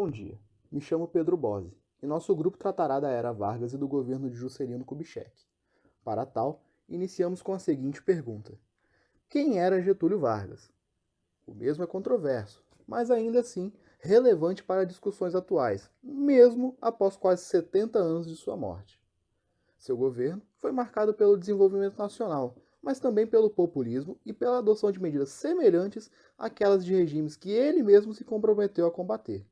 Bom dia, me chamo Pedro Bose e nosso grupo tratará da era Vargas e do governo de Juscelino Kubitschek. Para tal, iniciamos com a seguinte pergunta: quem era Getúlio Vargas? O mesmo é controverso, mas ainda assim relevante para discussões atuais, mesmo após quase 70 anos de sua morte. Seu governo foi marcado pelo desenvolvimento nacional, mas também pelo populismo e pela adoção de medidas semelhantes àquelas de regimes que ele mesmo se comprometeu a combater.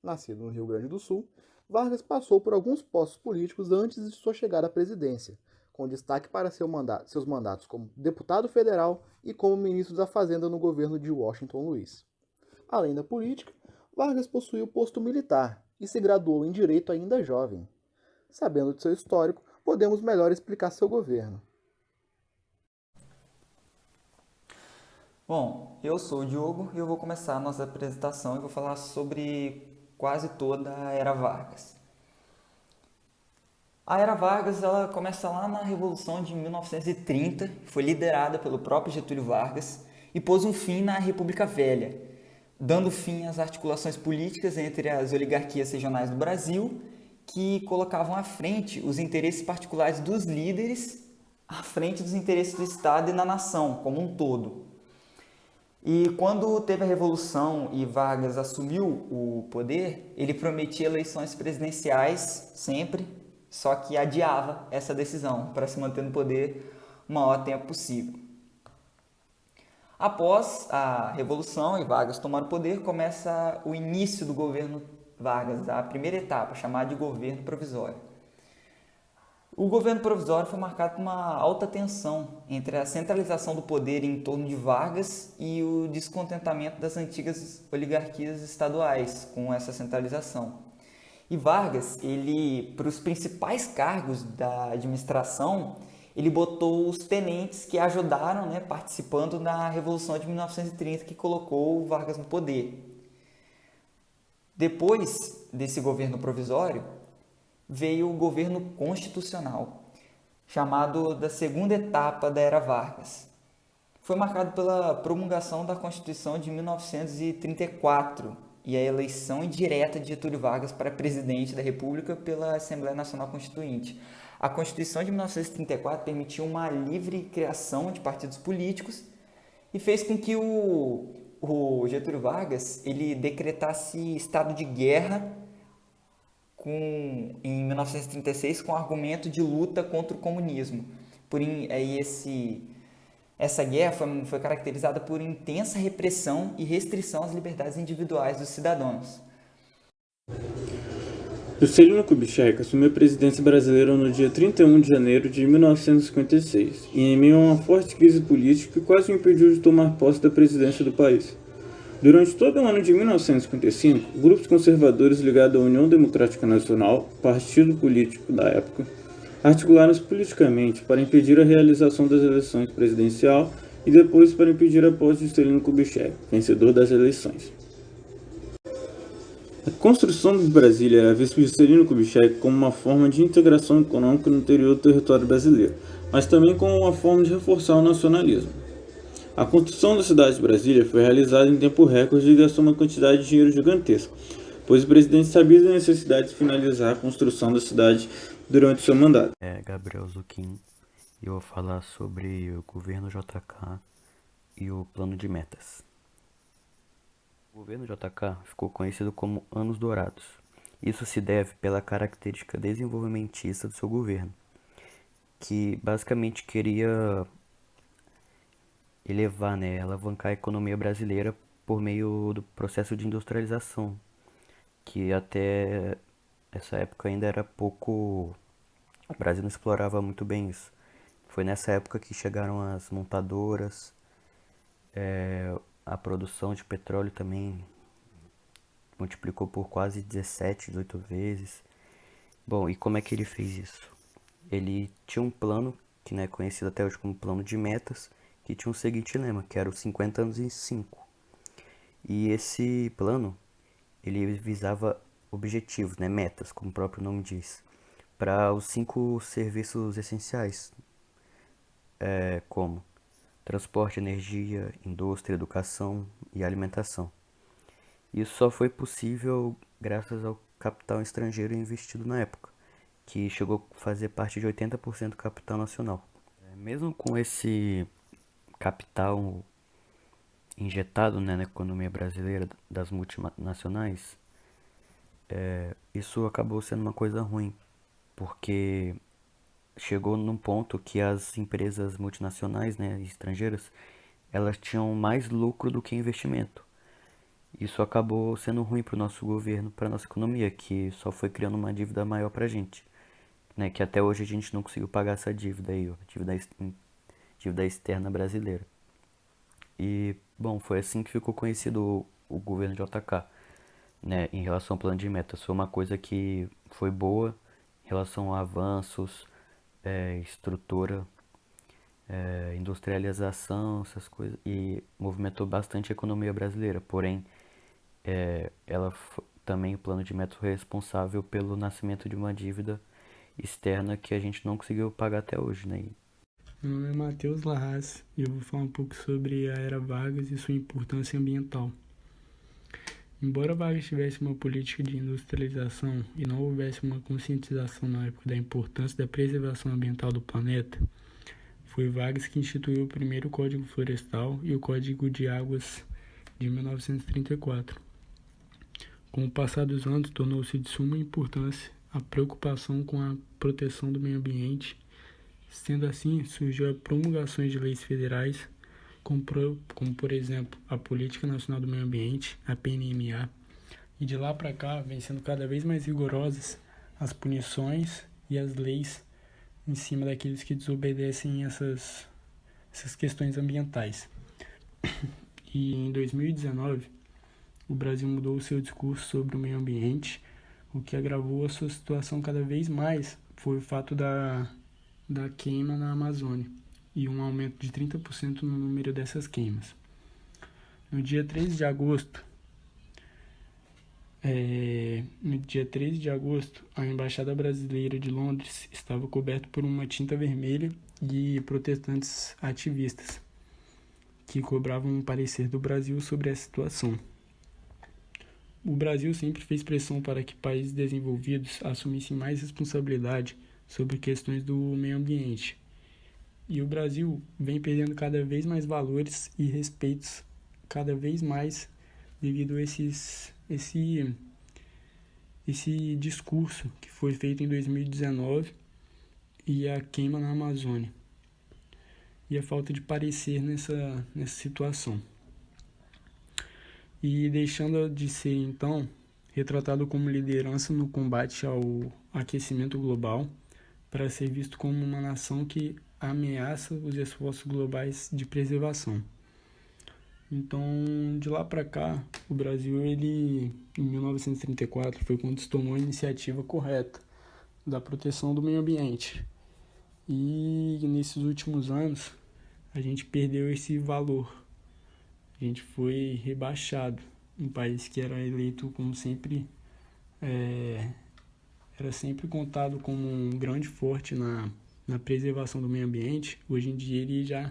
Nascido no Rio Grande do Sul, Vargas passou por alguns postos políticos antes de sua chegada à presidência, com destaque para seus mandatos como deputado federal e como ministro da Fazenda no governo de Washington Luiz. Além da política, Vargas possuiu posto militar e se graduou em Direito ainda jovem. Sabendo de seu histórico, podemos melhor explicar seu governo. Bom, eu sou o Diogo e eu vou começar a nossa apresentação e vou falar sobre quase toda a Era Vargas. A Era Vargas ela começa lá na Revolução de 1930, foi liderada pelo próprio Getúlio Vargas e pôs um fim na República Velha, dando fim às articulações políticas entre as oligarquias regionais do Brasil, que colocavam à frente os interesses particulares dos líderes à frente dos interesses do Estado e da nação como um todo. E quando teve a Revolução e Vargas assumiu o poder, ele prometia eleições presidenciais sempre, só que adiava essa decisão para se manter no poder o maior tempo possível. Após a Revolução e Vargas tomar o poder, começa o início do governo Vargas, a primeira etapa, chamada de governo provisório. O governo provisório foi marcado por uma alta tensão entre a centralização do poder em torno de Vargas e o descontentamento das antigas oligarquias estaduais com essa centralização. E Vargas, ele, para os principais cargos da administração, ele botou os tenentes que ajudaram, participando da Revolução de 1930, que colocou Vargas no poder. Depois desse governo provisório, veio o governo constitucional, chamado da segunda etapa da Era Vargas. Foi marcado pela promulgação da Constituição de 1934 e a eleição indireta de Getúlio Vargas para presidente da República pela Assembleia Nacional Constituinte. A Constituição de 1934 permitiu uma livre criação de partidos políticos e fez com que o Getúlio Vargas ele decretasse estado de guerra em 1936 com o argumento de luta contra o comunismo. Essa guerra foi caracterizada por intensa repressão e restrição às liberdades individuais dos cidadãos. Juscelino Kubitschek assumiu a presidência brasileira no dia 31 de janeiro de 1956, e em meio a uma forte crise política que quase o impediu de tomar posse da presidência do país. Durante todo o ano de 1955, grupos conservadores ligados à União Democrática Nacional, partido político da época, articularam-se politicamente para impedir a realização das eleições presidencial e depois para impedir a posse de Juscelino Kubitschek, vencedor das eleições. A construção de Brasília era vista por Juscelino Kubitschek como uma forma de integração econômica no interior do território brasileiro, mas também como uma forma de reforçar o nacionalismo. A construção da cidade de Brasília foi realizada em tempo recorde e gastou uma quantidade de dinheiro gigantesca, pois o presidente sabia da necessidade de finalizar a construção da cidade durante seu mandato. Gabriel Zucchini e eu vou falar sobre o governo JK e o plano de metas. O governo JK ficou conhecido como Anos Dourados. Isso se deve pela característica desenvolvimentista do seu governo, que basicamente queria elevar, alavancar a economia brasileira por meio do processo de industrialização, que até essa época ainda era pouco. O Brasil não explorava muito bem isso. Foi nessa época que chegaram as montadoras, a produção de petróleo também multiplicou por quase 17, 18 vezes. Bom, e como é que ele fez isso? Ele tinha um plano, que é conhecido até hoje como plano de metas, que tinha o seguinte lema, que era os 50 anos em 5. E esse plano, ele visava objetivos, metas, como o próprio nome diz, para os 5 serviços essenciais, como transporte, energia, indústria, educação e alimentação. Isso só foi possível graças ao capital estrangeiro investido na época, que chegou a fazer parte de 80% do capital nacional. Mesmo com esse capital injetado, né, na economia brasileira das multinacionais, isso acabou sendo uma coisa ruim, porque chegou num ponto que as empresas multinacionais, né, estrangeiras, elas tinham mais lucro do que investimento. Isso acabou sendo ruim para o nosso governo, para a nossa economia, que só foi criando uma dívida maior para a gente, né, que até hoje a gente não conseguiu pagar essa dívida aí, ó, dívida externa brasileira. E, bom, foi assim que ficou conhecido o governo de JK, né, em relação ao plano de metas. Foi uma coisa que foi boa em relação a avanços, estrutura, industrialização, essas coisas, e movimentou bastante a economia brasileira. Porém, também o plano de metas foi responsável pelo nascimento de uma dívida externa que a gente não conseguiu pagar até hoje, né? Meu nome é Matheus Larraz e eu vou falar um pouco sobre a Era Vargas e sua importância ambiental. Embora Vargas tivesse uma política de industrialização e não houvesse uma conscientização na época da importância da preservação ambiental do planeta, foi Vargas que instituiu o primeiro Código Florestal e o Código de Águas de 1934. Com o passar dos anos, tornou-se de suma importância a preocupação com a proteção do meio ambiente. Sendo assim, surgiu a promulgações de leis federais, como por exemplo, a Política Nacional do Meio Ambiente, a PNMA, e de lá para cá vem sendo cada vez mais rigorosas as punições e as leis em cima daqueles que desobedecem essas questões ambientais. E em 2019, o Brasil mudou o seu discurso sobre o meio ambiente, o que agravou a sua situação cada vez mais foi o fato da queima na Amazônia e um aumento de 30% no número dessas queimas. No dia 13 de agosto, a Embaixada Brasileira de Londres estava coberta por uma tinta vermelha e protestantes ativistas que cobravam um parecer do Brasil sobre a situação. O Brasil sempre fez pressão para que países desenvolvidos assumissem mais responsabilidade sobre questões do meio ambiente. E o Brasil vem perdendo cada vez mais valores e respeitos cada vez mais devido a esse discurso que foi feito em 2019 e a queima na Amazônia. E a falta de parecer nessa situação. E deixando de ser, então, retratado como liderança no combate ao aquecimento global, para ser visto como uma nação que ameaça os esforços globais de preservação. Então, de lá para cá, o Brasil, em 1934, foi quando se tomou a iniciativa correta da proteção do meio ambiente. E nesses últimos anos, a gente perdeu esse valor. A gente foi rebaixado. Um país que era eleito como sempre, era sempre contado como um grande forte na preservação do meio ambiente. Hoje em dia ele já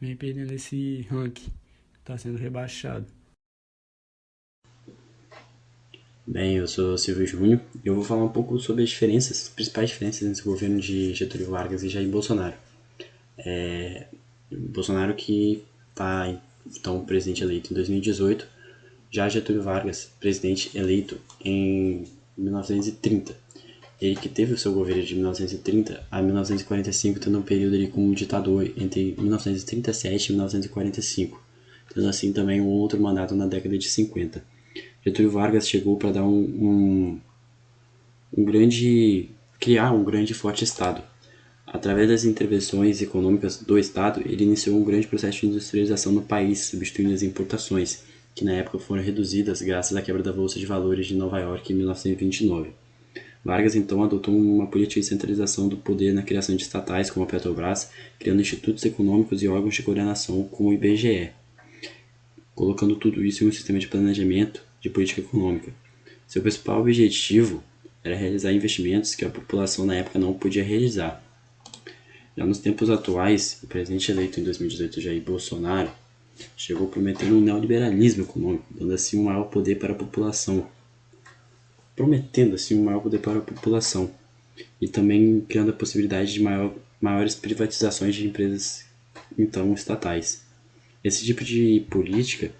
vem perdendo esse ranking, está sendo rebaixado. Bem, eu sou Silvio Júnior e eu vou falar um pouco sobre as principais diferenças entre o governo de Getúlio Vargas e Jair Bolsonaro. Bolsonaro que está então presidente eleito em 2018, já Getúlio Vargas, presidente eleito em 1930. Ele que teve o seu governo de 1930 a 1945, tendo um período ali como ditador entre 1937 e 1945, tendo assim também um outro mandato na década de 50. Getúlio Vargas chegou para dar criar um grande e forte Estado. Através das intervenções econômicas do Estado, ele iniciou um grande processo de industrialização no país, substituindo as importações, que na época foram reduzidas graças à quebra da Bolsa de Valores de Nova York em 1929. Vargas então adotou uma política de centralização do poder na criação de estatais como a Petrobras, criando institutos econômicos e órgãos de coordenação como o IBGE, colocando tudo isso em um sistema de planejamento de política econômica. Seu principal objetivo era realizar investimentos que a população na época não podia realizar. Já nos tempos atuais, o presidente eleito em 2018, Jair Bolsonaro, chegou prometendo um neoliberalismo econômico, dando assim um maior poder para a população, prometendo assim um maior poder para a população e também criando a possibilidade de maiores privatizações de empresas então estatais. Esse tipo de política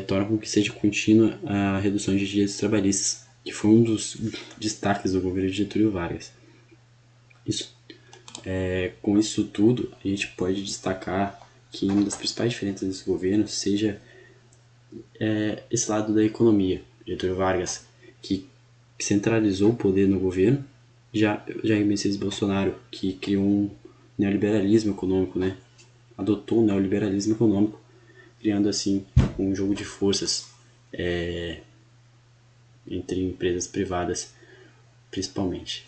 torna com que seja contínua a redução de direitos trabalhistas, que foi um dos destaques do governo de Getúlio Vargas. Com isso tudo, a gente pode destacar que uma das principais diferenças desse governo seja esse lado da economia. Getúlio Vargas, que centralizou o poder no governo, já Jair Messias Bolsonaro, que criou um neoliberalismo econômico, né? Adotou o neoliberalismo econômico, criando assim um jogo de forças entre empresas privadas, principalmente.